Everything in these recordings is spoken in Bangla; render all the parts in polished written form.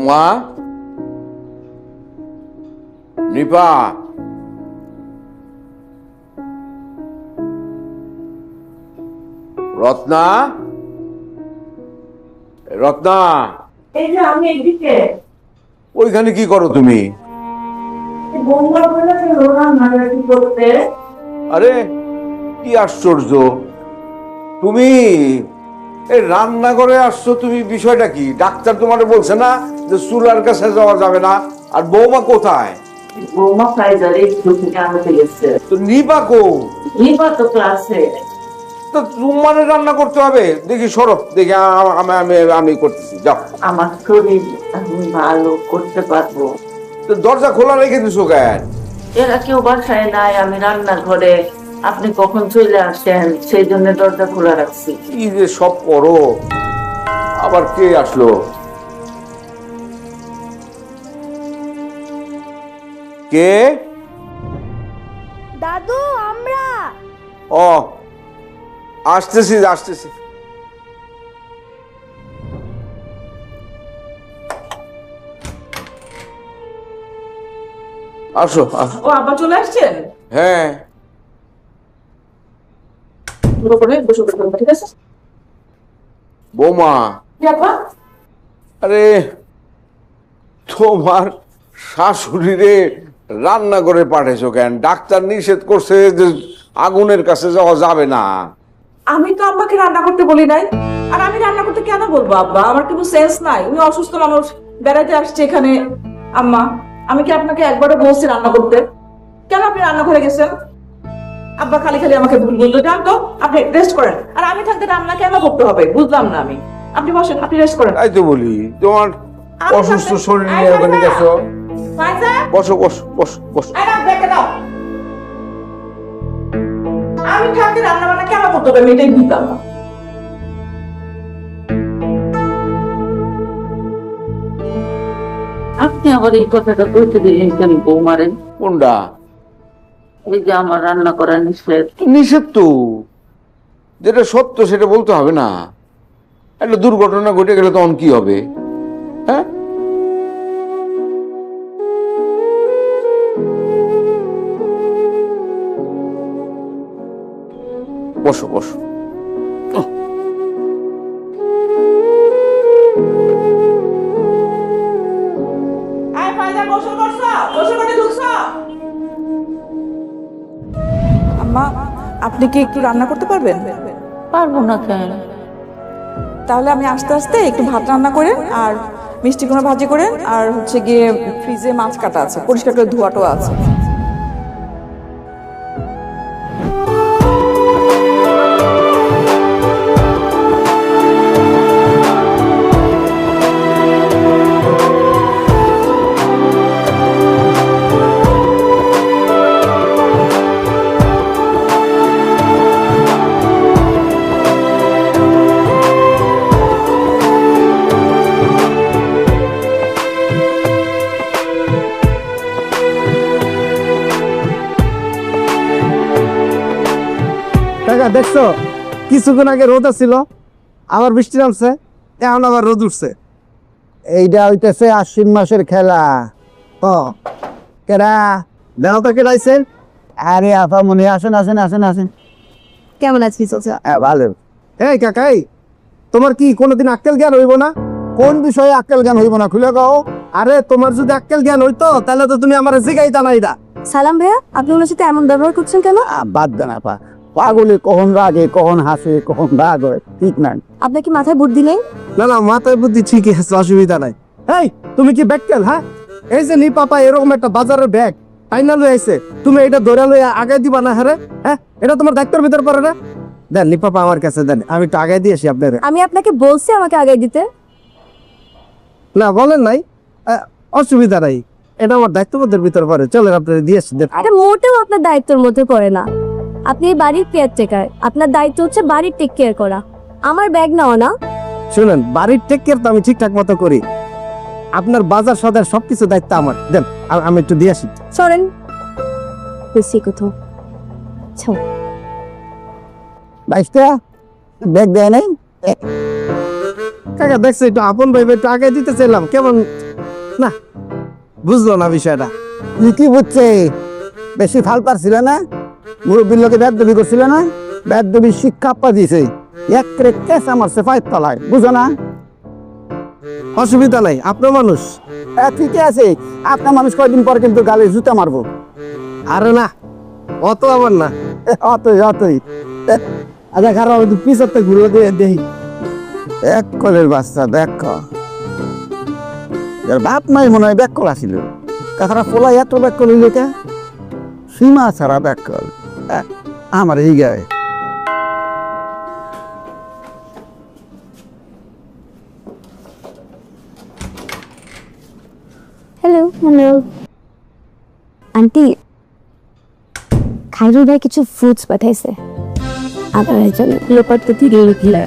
বৌমা, নিপা, রত্না, রত্না, এই যে আমি এদিকে ওইখানে কি করো তুমি? বৌমা বলে রান্নাবাড়ি করতে। আরে কি আশ্চর্য, তুমি এই রান্না করে আসছো? তুমি বিষয়টা কি? ডাক্তার তোমার বলছে না যে চুলার কাছে যাওয়া যাবে না? আর বৌমা কোথায়? বৌমা ফাইজারে স্কুল থেকে আনতে গেছে। তো নিপা কো? নিপা তো ক্লাসে। তো তোমার রান্না করতে হবে। দেখি সরব, দেখি আমি আমি আমি করতেছি, যাও। আমার শরীর আমি ভালো করতে পারবো। তো দরজা খোলা রেখে দিছো কেন? এরা কেউ বাসায় নাই, আমি রান্নাঘরে। আপনি কখন চলে আসেন সেই জন্য দরজা খোলা রাখছি। কি যে সব করো। আবার কে আসলো? কে? দাদু আমরা। ও, আসতেছি আসতেছি। আসো আসো। ও আব্বা চলে আসছেন? হ্যাঁ, বসে পড়বেন, ঠিক আছে? বৌমা, কি আব্বা? আরে তোমার শাশুড়িরে রান্না করে পাঠাইছো কেন? ডাক্তার নিষেধ করছে যে আগুনের কাছে যাওয়া যাবে না। আমি তো আব্বাকে রান্না করতে বলি নাই। আর আমি রান্না করতে কেন বলবো আব্বা? আমার কোনো সেন্স নাই। উনি অসুস্থ মানুষ, বেড়াতে আসছে এখানে। আম্মা, আমি কি আপনাকে একবারও বলছি রান্না করতে? কেন আপনি রান্না করে গেছেন? আব্বা খালি খালি আমাকে ভুল বলতো। যান তো, আপনি রেস্ট করেন। আর আমি থাকতে রান্না কেন করতে হবে বুঝলাম না আমি। আপনি বসেন, আপনি রেস্ট করেন। তাই তো বলি, তোমার আমি অসুস্থ থাকতে- শরীর এই নিয়ে ওখানে ফাইজা! গেছো। ফাইজা! বসো বসো বসো বসো। এই নাও, দেখে দাও। আমি থাকতে রান্না বান্না কেন করতে হবে? আমি এটাই বুঝলাম না। আপনি আবার এই কথাটা বলতে দিলেন কেন বৌমারেন? কোনটা? এই যে আমার রান্না করা নিষেধ। নিষেধ তো, যেটা সত্য সেটা বলতে হবে না? একটা দুর্ঘটনা ঘটে গেলে তখন কি হবে? হ্যাঁ, বসো বসো। আয় ফাইজা, গোসল করছো? গোসল করে ঢুকছো? আম্মা, আপনি কি একটু রান্না করতে পারবেন? পারবো না কেন? তাহলে আমি আস্তে আস্তে একটু ভাত রান্না করেন, আর মিষ্টি কুমড়া ভাজি করেন, আর হচ্ছে গিয়ে ফ্রিজে মাছ কাটা আছে, পরিষ্কার করে ধোয়াটো আছে। কাকা দেখছো, কিছুক্ষণ আগে রোদ ছিল, আবার বৃষ্টি নামছে, এখন আবার রোদ উঠছে। এইটা হইতেছে আশ্বিন মাসের খেলা। ও কেডা দেখো তো কেডাইছেন? আরে আপা মনে আসেন আসেন আসেন আসেন। কেমন আছিস চাচা? ভালো। এই কাকাই, তোমার কি কোনোদিন আক্কেল জ্ঞান হইব না? কোন বিষয়ে আক্কেল জ্ঞান হইব না খুলে গাও। আরে তোমার যদি আক্কেল জ্ঞান হইতো তাহলে তো তুমি আমার জিগাইতা নাই দা। সালাম ভাইয়া, আপনি ওনার সাথে এমন ব্যবহার করছেন কেন? বাদ দেন আপা, পাগলে কখন রাগে কখন হাসে কখন রাগ হয় ঠিক নাই। আপনার কি মাথায় বুদ্ধি নেই? না না, মাথায় বুদ্ধি ঠিকই আছে, অসুবিধা নাই। এই তুমি কি ব্যাগটেল? হ্যাঁ, এই যে নি পাপা এরকম একটা বাজারের ব্যাগ আইনা লই আইছে, তুমি এটা ধরে লই আগে দিবা না? হ্যাঁ, এটা তোমার দায়িত্বের ভিতর পড়ে না? দেন নি পাপা আমার কাছে দেন, আমি একটু আগে দিয়ে আসি আপনার। আমি আপনাকে বলছি আমাকে আগে দিতে। না বলেন নাই, অসুবিধা নাই, এটা আমার দায়িত্ববোধের ভিতর পড়ে। চলেন আপনার দিয়ে আসি দেন। এটা মোটেও আপনার দায়িত্বের মধ্যে পড়ে না। আপনি এই বাড়ির কেয়ারটেকার, আপনার দায়িত্ব হচ্ছে বাড়ির টেক কেয়ার করা, আমার ব্যাগ নাও না। শুনেন, বাড়ির টেক কেয়ার তো আমি ঠিকঠাক মতো করি, আপনার বাজার সদার সবকিছু দায়িত্ব আমার। দেন আমি একটু দিয়ে আসি। সরেন, বেশি কোথাও ছাও। বাইশটা ব্যাগ দেয় নাই কাকা, দেখছে একটু আপন ভাই একটু আগে দিতে চাইলাম, কেমন না বুঝলো না বিষয়টা। তুই কি বুঝছে? বেশি ফাল পারছিল না, মুরব্বীর লোকে বেদবি করছিল না, বেদবি শিক্ষা পা দিয়েছে, এক কেস আমার সে ফাইভ তলায়, বুঝো না? অসুবিধা নাই, আপনার মানুষ। ঠিকই আছে, আপনার মানুষ কয়দিন পর কিন্তু গালে জুতা মারবো। আরে না, অত আমার না, অতই। আচ্ছা খারাপ পিছতে ঘুরে দিয়ে দেখি। এক কলের বাচ্চা দেখ, বাপ নাই মনে হয় ব্যাক কল আসিল, তাছাড়া পোলা এত ব্যাক কল লেখা সীমা ছাড়া ব্যাক কল আমার এই গায়ে। হ্যালো হ্যালো আন্টি, খাইরুল ভাই কিছু ফ্রুটস পাঠাইছে আপনার জন্য। লোপার তো ঠিক লিখলে।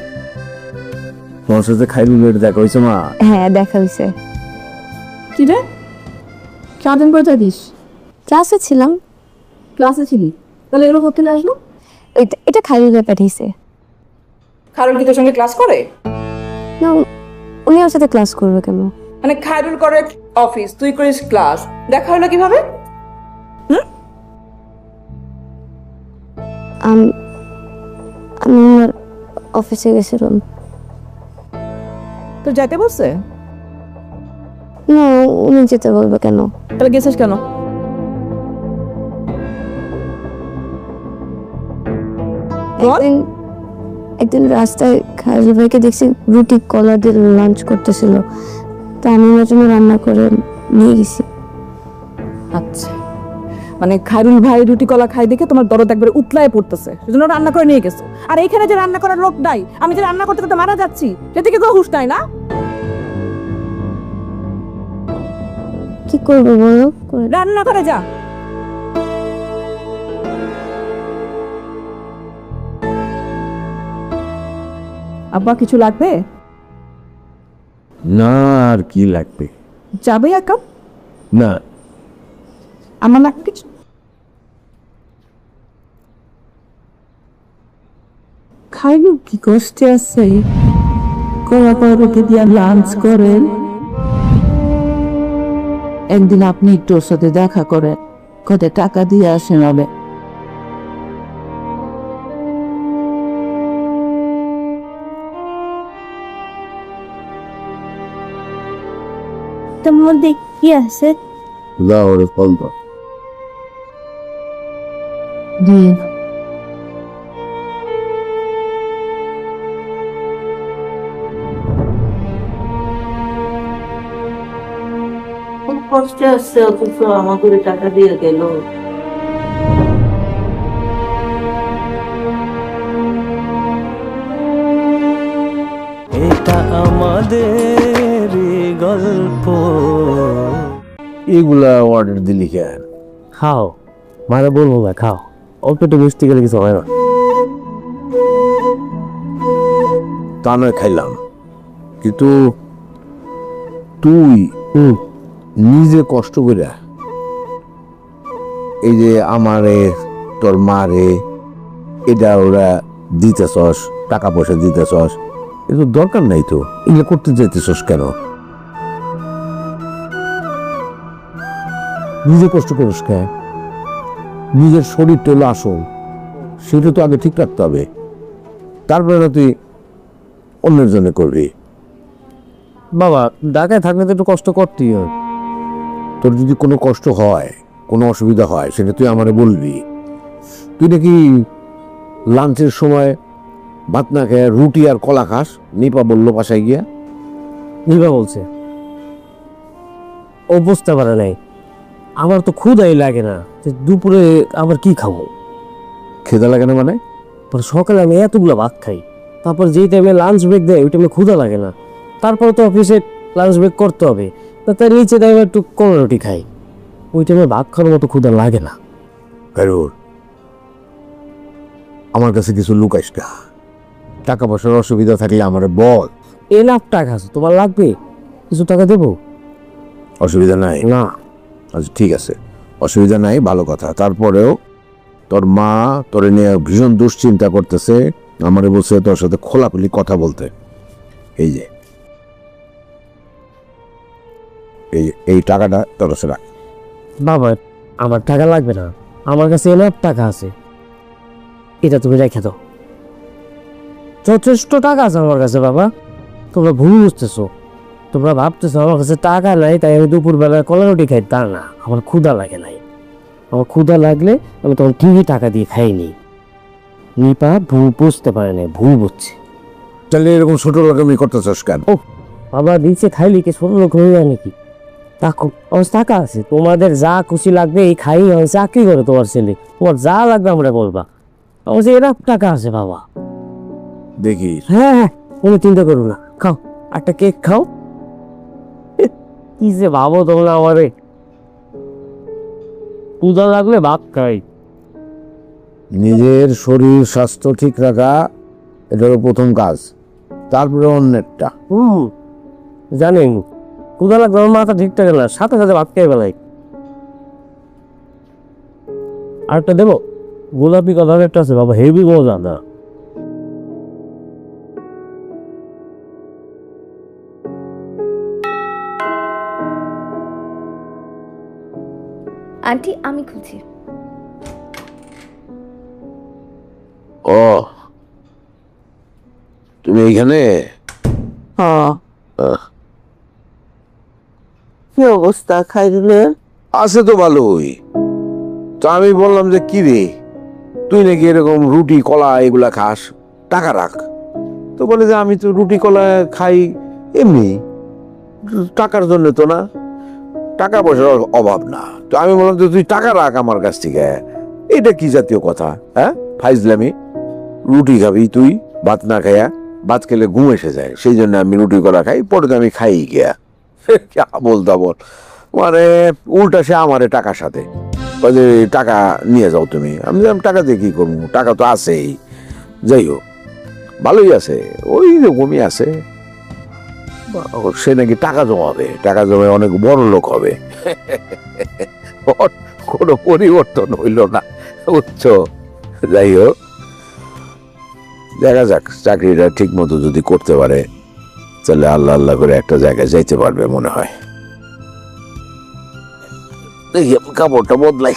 তোমার সাথে খাইরুলের দেখা হয়েছে মা? হ্যাঁ দেখা হয়েছে। কি রে, সারাদিন পরে থাকিস? ক্লাসে ছিলাম। ক্লাসে ছিলি? তাহলে এগুলো করতে আসলো? এটা খাইরুল ভাই পাঠিয়েছে। খায়রুল কি তোর সঙ্গে ক্লাস করে? না, উনি ওর সাথে ক্লাস করবে কেন? মানে খায়রুল করে অফিস, তুই করিস ক্লাস, দেখা হলো কিভাবে? আমি আমার অফিসে গেছিলাম। তো যাইতে বলছে? না, উনি যেতে বলবে কেন? তাহলে গেছিস কেন? একদিন রাস্তায় খাইরুল ভাইকে দেখছি রুটি কলা দিয়ে লাঞ্চ করতেছিল, তা আমি ওনার জন্য রান্না করে নিয়ে গেছি। আচ্ছা, মানে খায়রুল ভাই রুটি কলা খাই দেখে তোমার দরদ একবারে উতলায় পড়তেছে, সেজন্য রান্না করে নিয়ে গেছো। আর এইখানে যে রান্না করার লোক নাই, আমি যে রান্না করতে করতে মারা যাচ্ছি, সেটা কি হুঁশ নাই না? কি করবো বলো? রান্না করে যা। আব্বা কিছু লাগবে? না, আর কি লাগবে? যাবে এক কাপ? না। আমার লাগবে কিছু? খাইলু কি কষ্টে আছে, কড়া পাউরুটি দিয়া লাঞ্চ করেন। একদিন আপনি একটু ওর সাথে দেখা করেন, কত টাকা দিয়ে আসেন হবে। তোর মধ্যে কি আছে? দাও ওরে ফল দাও। দিয়ে খুব কষ্টে আসছে, অথচ আমাকে টাকা দিয়ে গেল। এটা আমাদের গল্প। এগুলা অর্ডার দিলি কেন? খাও, মানে বলবো না, খাও, অল্প একটু মিষ্টি গেলে কিছু হয় না। তা নয় খাইলাম, কিন্তু তুই নিজে কষ্ট করে এই যে আমারে তোর মারে এটা ওরা দিতেছস, টাকা পয়সা দিতেছস, এটা দরকার নাই তো, এগুলো করতে চাইতেছস কেন? নিজে কষ্ট করিস কেন? নিজের শরীরটা হলো আসল, সেটা তো আগে ঠিক রাখতে হবে, তারপরে না তুই অন্যের জন্য করবি। বাবা, ঢাকায় থাকলে তো একটু কষ্ট করতেই হয়। তোর যদি কোনো কষ্ট হয়, কোনো অসুবিধা হয়, সেটা তুই আমারে বলবি। তুই নাকি লাঞ্চের সময় ভাত না খেয়ে রুটি আর কলা খাস, নিপা বললো বাসায় গিয়া। নিবা বলছে, ও বুঝতে পারে নাই। আমার তো ক্ষুধাই লাগে না, যে দুপুরে আবার কি খাবো। খেদা লাগে না মানে? পরে সকালে আমি এতগুলো ভাত খাই, তারপর যেই টাইমে লাঞ্চ ব্রেক দেয় ওই টাইমে ক্ষুধা লাগে না। তারপরে তো অফিসে লাঞ্চ ব্রেক করতে হবে, তার নিচে টাইমে একটু কলা রুটি খাই, ওই টাইমে ভাত খাওয়ার মতো ক্ষুধা লাগে না। কারোর আমার কাছে কিছু লুকাইস না, টাকা পয়সার অসুবিধা থাকলে আমারে বল। এনাফ টাকা আছে, তোমার লাগবে? কিছু টাকা দেবো? অসুবিধা নাই না। আচ্ছা ঠিক আছে, অসুবিধা নাই, ভালো কথা। তারপরেও তোর মা তোরে নিয়ে ভীষণ দুশ্চিন্তা করতেছে, আমারে বলছে তোর সাথে খোলাখুলি কথা বলতে। এই যে এই এই টাকাটা তোর কাছে রাখ। বাবা আমার টাকা লাগবে না, আমার কাছে এনাফ টাকা আছে, এটা তুমি রেখে দাও। যথেষ্ট টাকা আছে আমার কাছে বাবা। তোমরা ভুল বুঝতেছো, তোমরা ভাবতেছো আমার কাছে টাকা নাই তাই আমি দুপুরবেলায় কলা রুটি খাই, তা না, আমার ক্ষুধা লাগে নাই। আমার ক্ষুধা লাগলে আমি তখন ঠিকই টাকা দিয়ে খাইনি। নিপা ভুল বুঝতে পারে না, ভুল বুঝছে। তাহলে এরকম ছোট রকমই করতেছস কেন? বাবা নিচে খাইলে কি ছোট লোক হয়ে যায় নাকি? আমার টাকা আছে, তোমাদের যা খুশি লাগবে এই খাই, আমি চাকরি করে তোমার ছেলে, তোমার যা লাগবে আমরা বলবা। আমার কাছে এরকম টাকা আছে বাবা। দেখিস হ্যাঁ হ্যাঁ, কোনো চিন্তা করো না, খাও একটা কেক খাও। কি যে ভাবো তোমরা আমারে, পূজা লাগলে ভাত খাই। নিজের শরীর স্বাস্থ্য ঠিক রাখা, এটা হলো প্রথম কাজ, তারপরে অন্যেরটা। জানেন পূজা লাগবে আমার মাথা ঠিক থাকে না, সাথে সাথে ভাত খেয়ে বেলাই। আরেকটা দেবো, গোলাপি কালার একটা আছে বাবা, হেভি মজা না। আন্টি আমি খুঁজি। ও তুমি এইখানে? কি অবস্থা খাইরুলের? আছে তো ভালোই। তো আমি বললাম যে কি রে, তুই নাকি এরকম রুটি কলা এগুলা খাস, টাকা রাখ। তো বলে যে আমি তো রুটি কলা খাই এমনি, টাকার জন্য তো না, টাকা পয়সার অভাব না। তো আমি বললাম যে তুই টাকা রাখ আমার কাছ থেকে। এটা কি জাতীয় কথা? হ্যাঁ ফাইজলামি। রুটি খাবি তুই, ভাত না খাইয়া, ভাত খেলে ঘুম এসে যায়, সেই জন্য আমি রুটি কলা খাই, পরে তো আমি খাই গিয়া। বলতা বল, মানে উল্টা সে আমারে টাকার সাথে যে টাকা নিয়ে যাও তুমি। আমি বললাম টাকা দিয়ে কি করবো, টাকা তো আছেই। যাই হোক ভালোই আছে, ওই রকমই আছে। সে নাকি টাকা জমাবে, টাকা জমে অনেক বড় লোক হবে। ওর কোনো পরিবর্তন হইল না, বুঝছো? যাই হোক দেখা যাক, চাকরিটা ঠিক মতো যদি করতে পারে তাহলে আল্লাহ আল্লাহ করে একটা জায়গায় যাইতে পারবে মনে হয়। দেখি কাপড়টা বদলাই।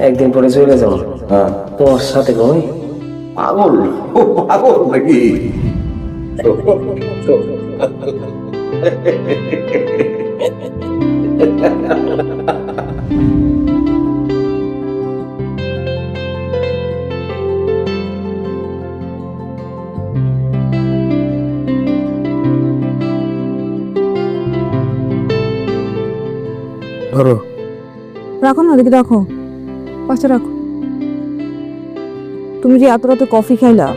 একদিন পরে চলে যাবো তোমার সাথে। কই পাগল? পাগল নাকি? ধরো, রাখো না, ওদিকে রাখো, পাশে রাখো। তুমি যে এত রাতে কফি খাইলা,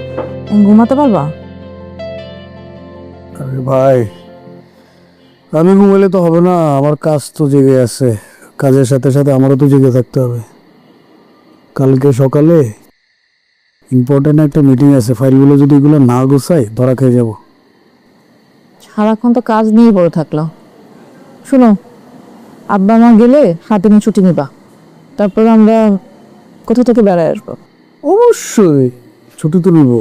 ঘুমাতে পারবা? আরে ভাই আমি ঘুমাইলে তো হবে না, আমার কাজ তো জেগে আছে, কাজের সাথে সাথে আমারও তো জেগে থাকতে হবে। কালকে সকালে ইম্পর্টেন্ট একটা মিটিং আছে, ফাইলগুলো যদি এগুলো না গোছাই ধরা খেয়ে যাব। সারাক্ষণ তো কাজ নিয়েই পড়ে থাকলাম। শোনো, আব্বা মা গেলে 7 দিনের ছুটি নিবা, তারপর আমরা কোথা থেকে বেড়ায় আসবো। অবশ্যই ছুটি তো নিব।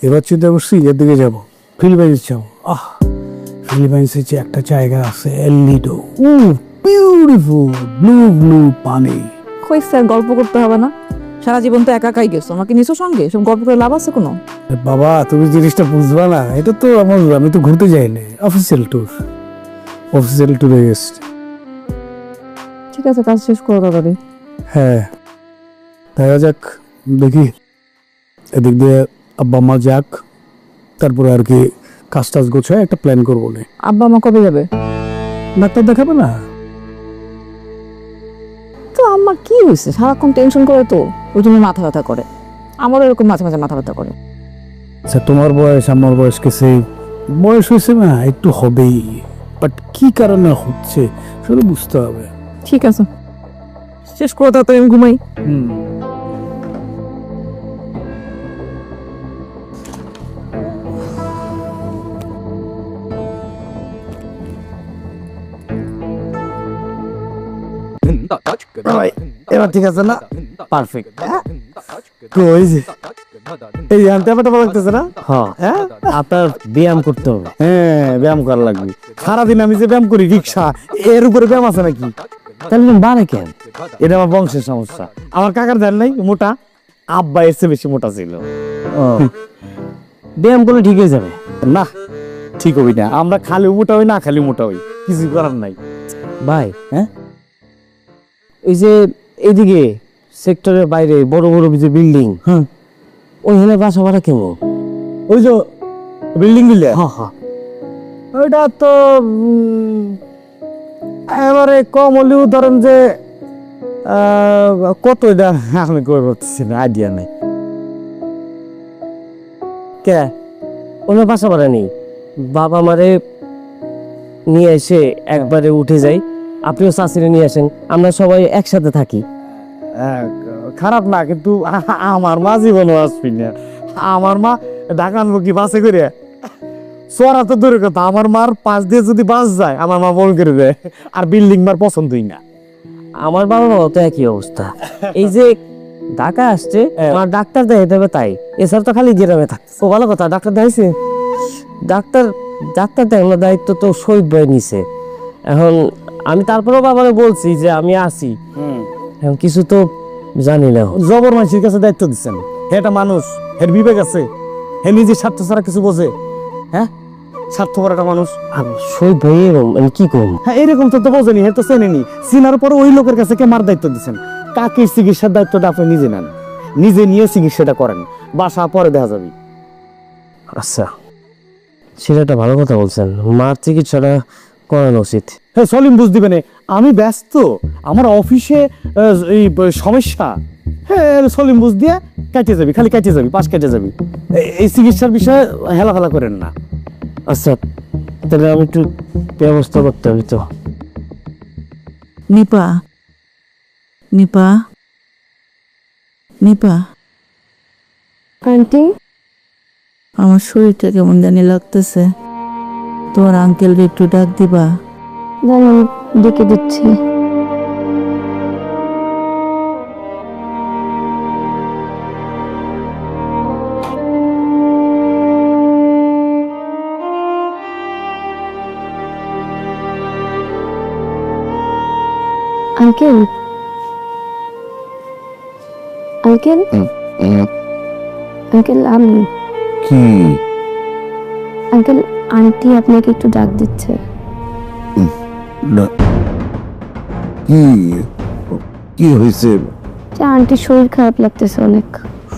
এবার চিন্তা করছি এর দিকে যাবো, ফিলিপাইন্স যাবো। ফিলিপাইন্সে যে একটা জায়গা আছে এল নিডো, বিউটিফুল ব্লু ব্লু পানি। কই স্যার, গল্প করতে হবে না, সারা জীবন তো একা একাই গেছো, আমাকে নিছো সঙ্গে, সব গল্প করে লাভ আছে কোনো? বাবা তুমি জিনিসটা বুঝবা না, এটা তো আমি তো ঘুরতে যাইনি, অফিসিয়াল ট্যুরে গেছি। ঠিক আছে, কাজ শেষ করো তাড়াতাড়ি। হ্যাঁ দেখা যাক, দেখি এদিক দিয়ে আব্বা মা যাক, তারপরে আর কি কাজ টাজ গোছায় একটা প্ল্যান করবো। আব্বা মা কবে যাবে? ডাক্তার দেখাবে না? তো আম্মা কি হয়েছে, সারাক্ষণ টেনশন করে তো, ওই জন্য মাথা ব্যথা করে। আমারও এরকম মাঝে মাঝে মাথা ব্যথা করে। আচ্ছা তোমার বয়স আমার বয়সকে সেই বয়স হয়েছে না, একটু হবেই, বাট কি কারণে হচ্ছে সেটা বুঝতে হবে। ঠিক আছে, শেষ করো তাড়াতাড়ি, আমি ঘুমাই। এবার ঠিক আছে না? পারফেক্ট। কই যে এই আনতে ব্যাপারটা লাগতেছে না? হ্যাঁ হ্যাঁ আপনার ব্যায়াম করতে হবে। হ্যাঁ ব্যায়াম করা লাগবে। সারাদিন আমি যে ব্যায়াম করি রিক্সা, এর উপরে ব্যায়াম আছে নাকি? তাহলে বাড়ে কেন? এটা আমার বংশের সমস্যা। আমার কাকার ধ্যান নাই মোটা, আব্বা এর চেয়ে বেশি মোটা ছিল। ব্যায়াম করলে ঠিক হয়ে যাবে। না ঠিক হবি না, আমরা খালি মোটা হই না খালি মোটা হই, কিছু করার নাই। ভাই হ্যাঁ এই যে এইদিকে সেক্টরের বাইরে বড় বড় যে বিল্ডিং, হ্যাঁ ওইখানে বাসা ভাড়া কেমন? ওই যে বিল্ডিং গুলো, হ্যাঁ হ্যাঁ ওইটা তো এবারে কম হলেও ধরেন যে কত, এটা আমি কই পারতেছি না, আইডিয়া নেই। কে কোনো বাসা ভাড়া নেই? বাবা মারে নিয়ে এসে একবারে উঠে যাই, আপনিও চাষিরে নিয়ে আসেন, আমরা সবাই একসাথে থাকি। খারাপ না, কিন্তু আমার মা জীবনও আসবি না। আমার মা ঢাকা আনবো কি বাসে করে? চড়া তো দূরের কথা, আমার মার পাশ দিয়ে যদি বাস যায় আমার মা বল করে দেয়, আর বিল্ডিং মার পছন্দই না। আমার বাবা মাও তো একই অবস্থা। এই যে ঢাকা আসছে, আমার ডাক্তার দেখাইতে হবে তাই, এছাড়া তো খালি গ্রামে থাকছে। ও ভালো কথা, ডাক্তার দেখাইছে? ডাক্তার দেখানোর দায়িত্ব তো শহীদ ভাই নিছে। এখন আমি তারপরেও বাবারে বলছি যে আমি আসি, এখন কিছু তো জানি না। জবর মানুষের কাছে দায়িত্ব দিচ্ছেন, এটা মানুষ, এর বিবেক আছে, হে নিজের স্বার্থ ছাড়া কিছু বোঝে? হ্যাঁ স্বার্থপর একটা মানুষ। শহীদ ভাই এরকম, আমি কি করব? হ্যাঁ এরকম তো বোঝেনি, হে তো চেনেনি। চিনার পরে ওই লোকের কাছে কে মার দায়িত্ব দিচ্ছেন? কাকির চিকিৎসার দায়িত্বটা আপনি নিজে নেন, নিজে নিয়ে চিকিৎসাটা করেন, বাসা পরে দেখা যাবে। আচ্ছা, সেটা একটা ভালো কথা বলছেন, মার চিকিৎসাটা করানো উচিত। হ্যাঁ সলিম বুঝ দিবেন, আমি ব্যস্ত, আমার অফিসে এই সমস্যা। হ্যাঁ সলিম বুঝ দিয়ে কাটে যাবি, খালি কাটে যাবি, পাশ কেটে যাবি। এই চিকিৎসার বিষয়ে হেলাফেলা করেন না। আচ্ছা তাহলে আমি একটু ব্যবস্থা করতে হবে তো। নিপা, নিপা, নিপা, আন্টি, আমার শরীরটা কেমন জানি লাগতেছে, তোমার আঙ্কেল একটু ডাক দিবা? জানো ডেকে দিচ্ছি। আঙ্কেল, আঙ্কেল, আঙ্কেল আমি কি আঙ্কেল, আন্টি আপনাকে একটু ডাক দিচ্ছে। না, কি কি হয়েছে? যে আন্টির শরীর খারাপ লাগতেছে অনেক।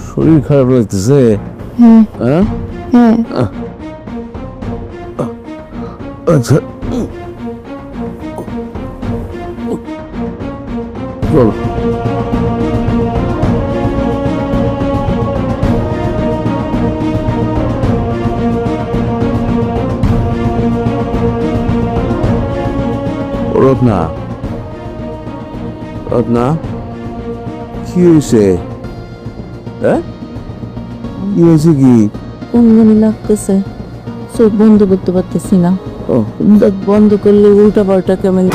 শরীর খারাপ লাগতেছে? হ্যাঁ হ্যাঁ হ্যাঁ, আচ্ছা চলো। রত্না, রত্না, কি হয়েছে? হ্যাঁ কি হয়েছে? কি কোন জানি লাগতেছে, চোখ বন্ধ করতে পারতেছি না, ও চোখ বন্ধ করলে উল্টা পাল্টা কেমন